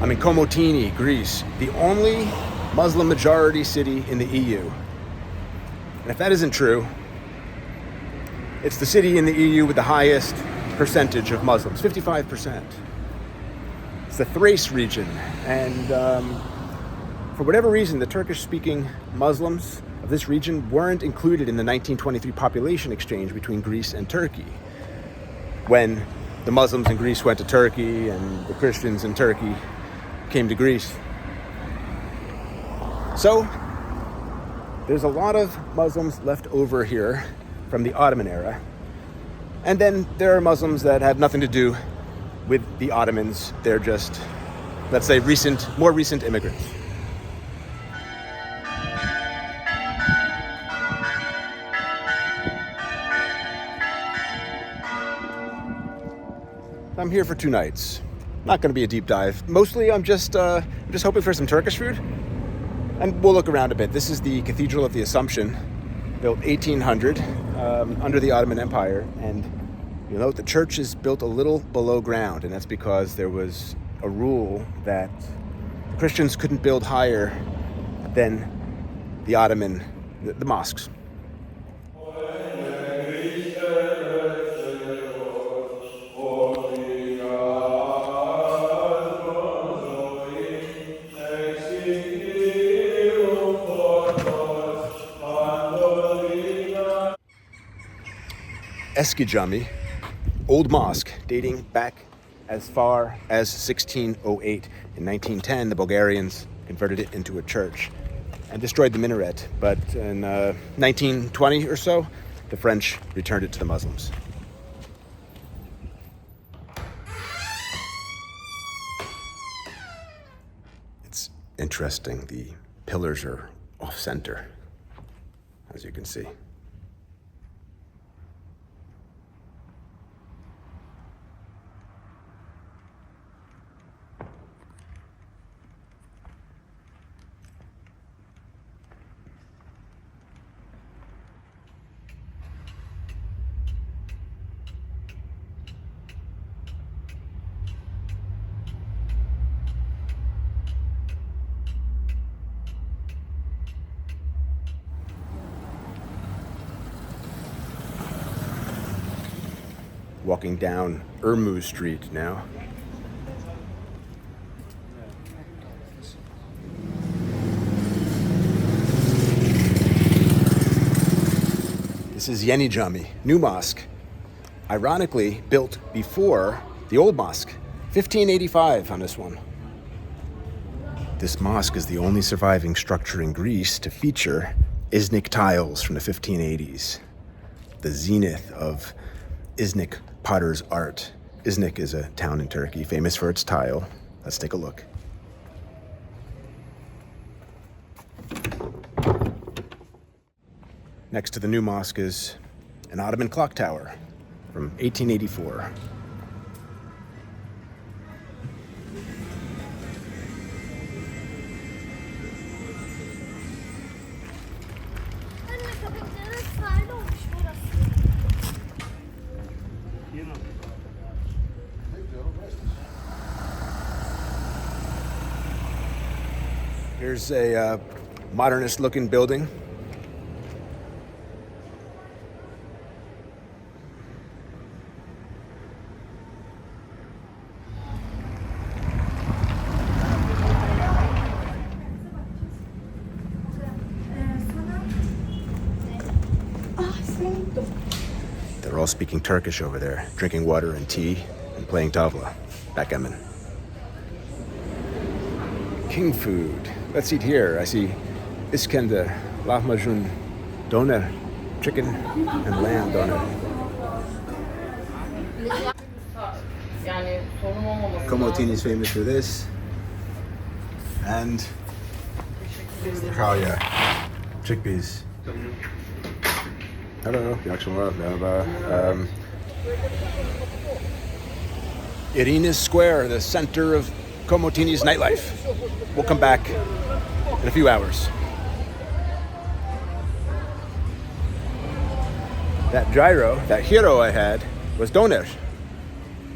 I'm in Komotini, Greece, the only Muslim majority city in the EU. And if that isn't true, it's the city in the EU with the highest percentage of Muslims, 55%. It's the Thrace region, and for whatever reason, the Turkish-speaking Muslims of this region weren't included in the 1923 population exchange between Greece and Turkey, when the Muslims in Greece went to Turkey and the Christians in Turkey came to Greece. So there's a lot of Muslims left over here from the Ottoman era. And then there are Muslims that have nothing to do with the Ottomans. They're just, let's say, more recent immigrants. I'm here for 2 nights. Not going to be a deep dive. Mostly I'm just hoping for some Turkish food. And we'll look around a bit. This is the Cathedral of the Assumption, built 1800 under the Ottoman Empire. And you'll note the church is built a little below ground, and that's because there was a rule that Christians couldn't build higher than the Ottoman, the mosques. Eski Cami, old mosque dating back as far as 1608. In 1910, the Bulgarians converted it into a church and destroyed the minaret. But in 1920 or so, the French returned it to the Muslims. It's interesting. The pillars are off center, as you can see. Walking down Irmu Street now. This is Yeni Cami, new mosque. Ironically, built before the old mosque. 1585 on this one. This mosque is the only surviving structure in Greece to feature Iznik tiles from the 1580s. The zenith of Iznik potter's art. Iznik is a town in Turkey famous for its tile. Let's take a look. Next to the new mosque is an Ottoman clock tower from 1884. Here's a modernist-looking building. They're all speaking Turkish over there, drinking water and tea and playing tavla, backgammon. King food. Let's eat here. I see Iskender, lahmacun, doner, chicken and lamb doner. Komotini is famous for this. And kralya, chickpeas. Hello, merhaba. Irina Square, the center of Komotini's nightlife. We'll come back in a few hours. That gyro, that hero I had, was doner,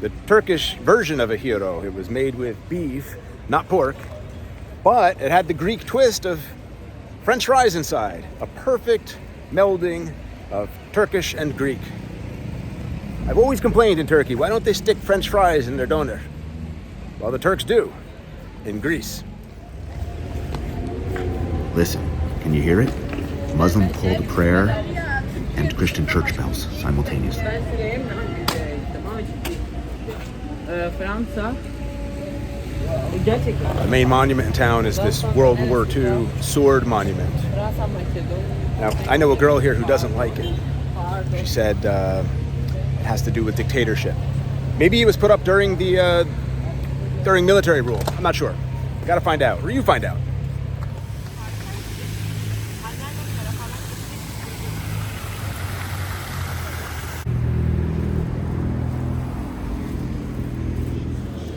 the Turkish version of a hero. It was made with beef not pork, but it had the Greek twist of French fries inside. A perfect melding of Turkish and Greek. I've always complained in Turkey, why don't they stick French fries in their doner? Well, the Turks do, in Greece. Listen, can you hear it? Muslim call to prayer and Christian church bells simultaneously. The main monument in town is this World War II sword monument. Now, I know a girl here who doesn't like it. She said it has to do with dictatorship. Maybe it was put up during military rule. I'm not sure. Gotta find out, or you find out.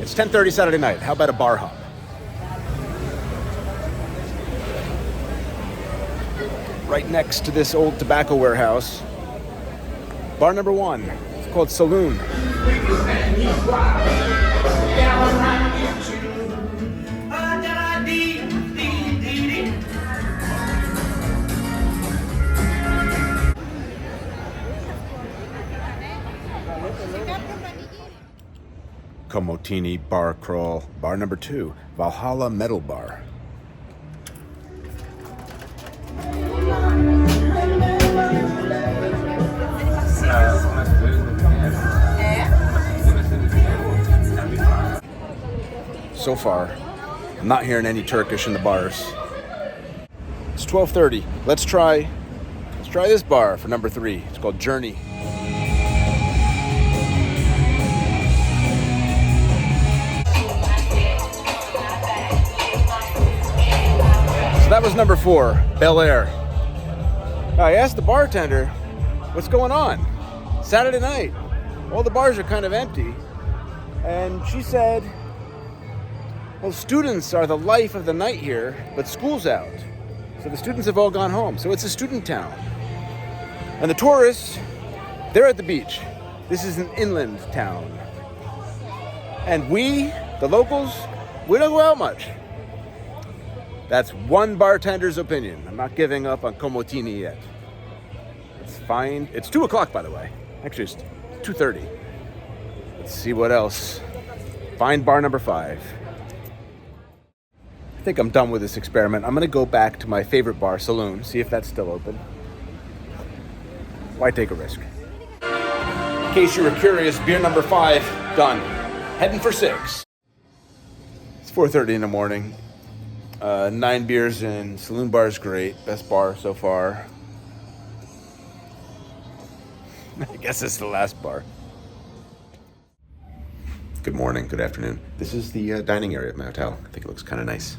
It's 10:30 Saturday night. How about a bar hop? Right next to this old tobacco warehouse. Bar number 1. It's called Saloon. Komotini bar crawl. Bar number 2. Valhalla Metal Bar. So far, I'm not hearing any Turkish in the bars. It's 12:30. Let's try this bar for number 3. It's called Journey. So that was number 4, Bel Air. I asked the bartender, what's going on? Saturday night. All the bars are kind of empty. And she said, well, students are the life of the night here, but school's out. So the students have all gone home. So it's a student town. And the tourists, they're at the beach. This is an inland town. And we, the locals, we don't go out much. That's one bartender's opinion. I'm not giving up on Komotini yet. It's fine. It's 2 o'clock, by the way. Actually, it's 2:30. Let's see what else. Find bar number 5. I think I'm done with this experiment. I'm gonna go back to my favorite bar, Saloon, see if that's still open. Why take a risk? In case you were curious, beer number 5, done. Heading for 6. It's 4:30 in the morning. 9 beers in. Saloon bar is great. Best bar so far. I guess it's the last bar. Good morning, good afternoon. This is the dining area of my hotel. I think it looks kind of nice.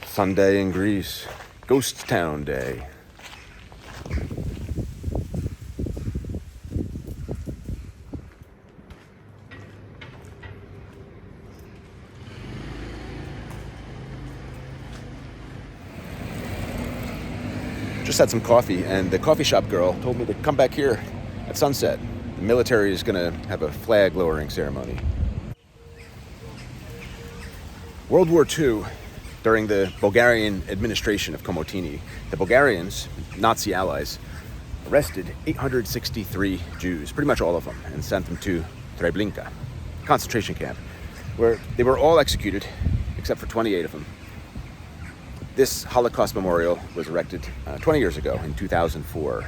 Sunday in Greece. Ghost Town Day. Just had some coffee, and the coffee shop girl told me to come back here at sunset. The military is going to have a flag lowering ceremony. World War II, during the Bulgarian administration of Komotini, the Bulgarians, Nazi allies, arrested 863 Jews, pretty much all of them, and sent them to Treblinka, concentration camp, where they were all executed, except for 28 of them. This Holocaust memorial was erected 20 years ago, in 2004.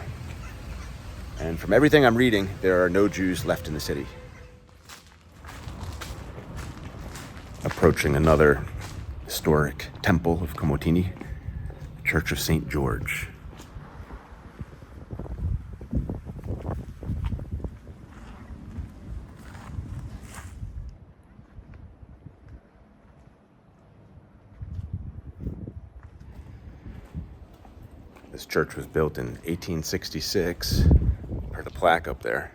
And from everything I'm reading, there are no Jews left in the city. Approaching another historic temple of Komotini, the Church of St. George. This church was built in 1866, per the plaque up there.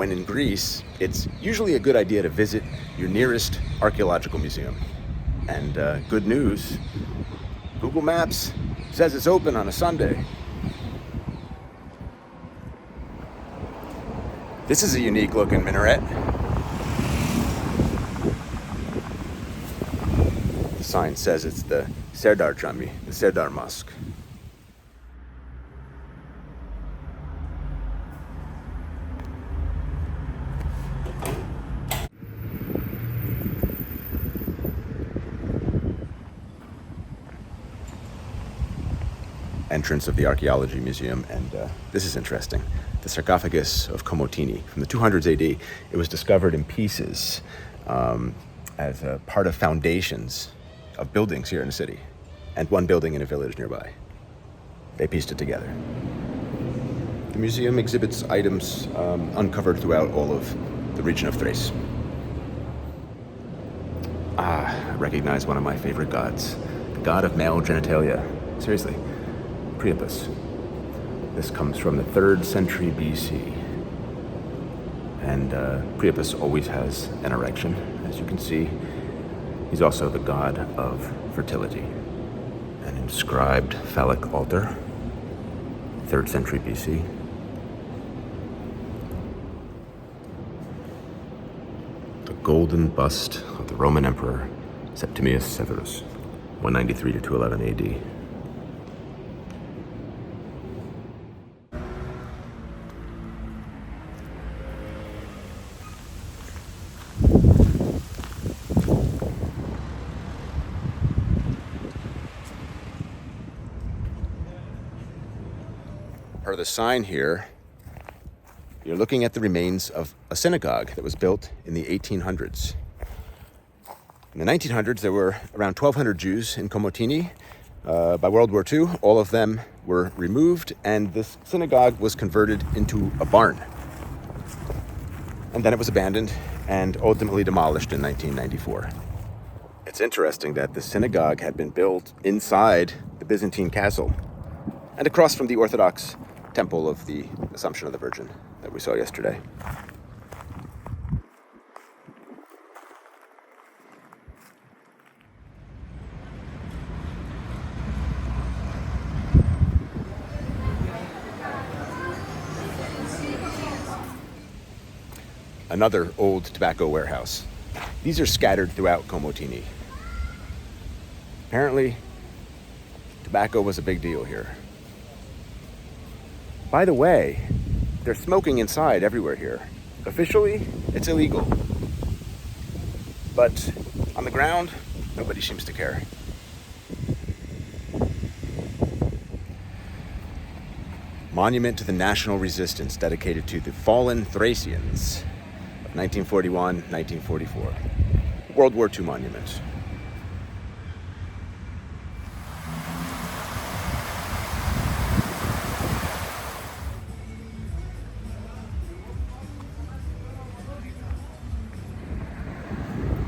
when in Greece, it's usually a good idea to visit your nearest archaeological museum. And good news, Google Maps says it's open on a Sunday. This is a unique looking minaret. The sign says it's the Serdar Cami, the Serdar Mosque. Entrance of the Archaeology Museum, and this is interesting. The sarcophagus of Komotini from the 200s AD. It was discovered in pieces as a part of foundations of buildings here in the city, and one building in a village nearby. They pieced it together. The museum exhibits items uncovered throughout all of the region of Thrace. I recognize one of my favorite gods, the god of male genitalia. Seriously. Priapus. This comes from the 3rd century BC. And Priapus always has an erection, as you can see. He's also the god of fertility. An inscribed phallic altar, 3rd century BC. The golden bust of the Roman Emperor Septimius Severus, 193 to 211 AD. Per the sign here, you're looking at the remains of a synagogue that was built in the 1800s. In the 1900s, there were around 1,200 Jews in Komotini. By World War II, all of them were removed, and this synagogue was converted into a barn. And then it was abandoned and ultimately demolished in 1994. It's interesting that the synagogue had been built inside the Byzantine castle and across from the Orthodox Temple of the Assumption of the Virgin that we saw yesterday. Another old tobacco warehouse. These are scattered throughout Komotini. Apparently, tobacco was a big deal here. By the way, they're smoking inside everywhere here. Officially, it's illegal. But on the ground, nobody seems to care. Monument to the national resistance dedicated to the fallen Thracians of 1941-1944. World War II monument.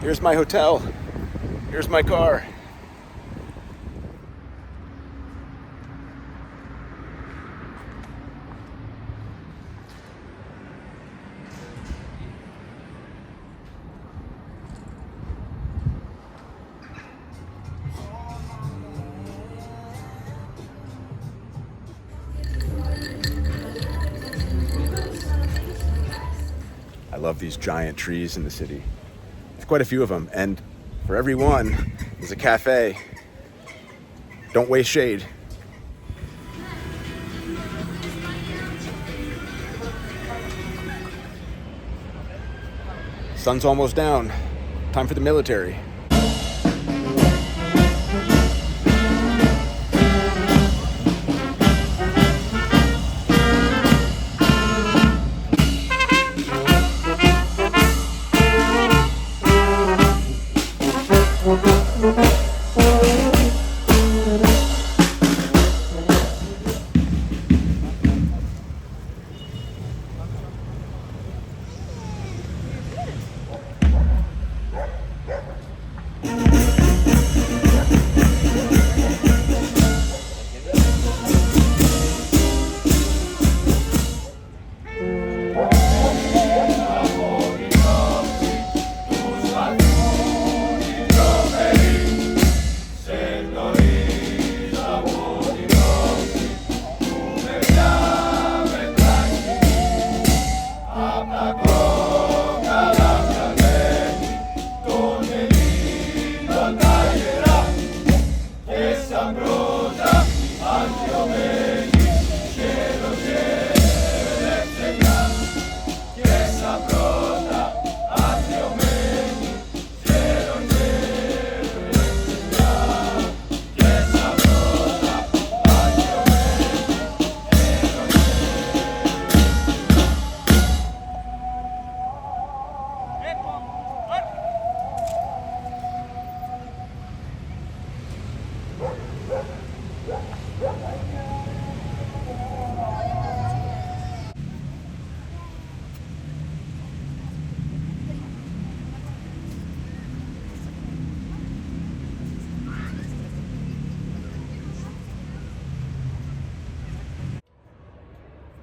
Here's my hotel. Here's my car. I love these giant trees in the city. There's quite a few of them, and for every one, there's a cafe. Don't waste shade. Sun's almost down. Time for the military.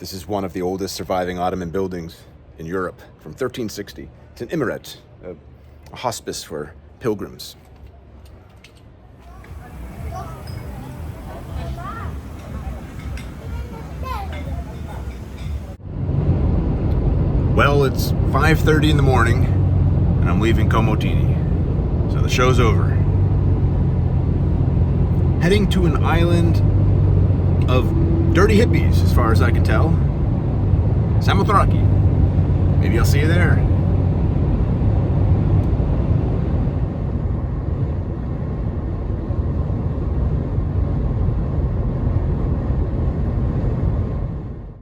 This is one of the oldest surviving Ottoman buildings in Europe from 1360. It's an minaret, a hospice for pilgrims. Well, it's 5:30 in the morning, and I'm leaving Komotini, so the show's over. Heading to an island of dirty hippies, as far as I can tell. Samothraki. Maybe I'll see you there.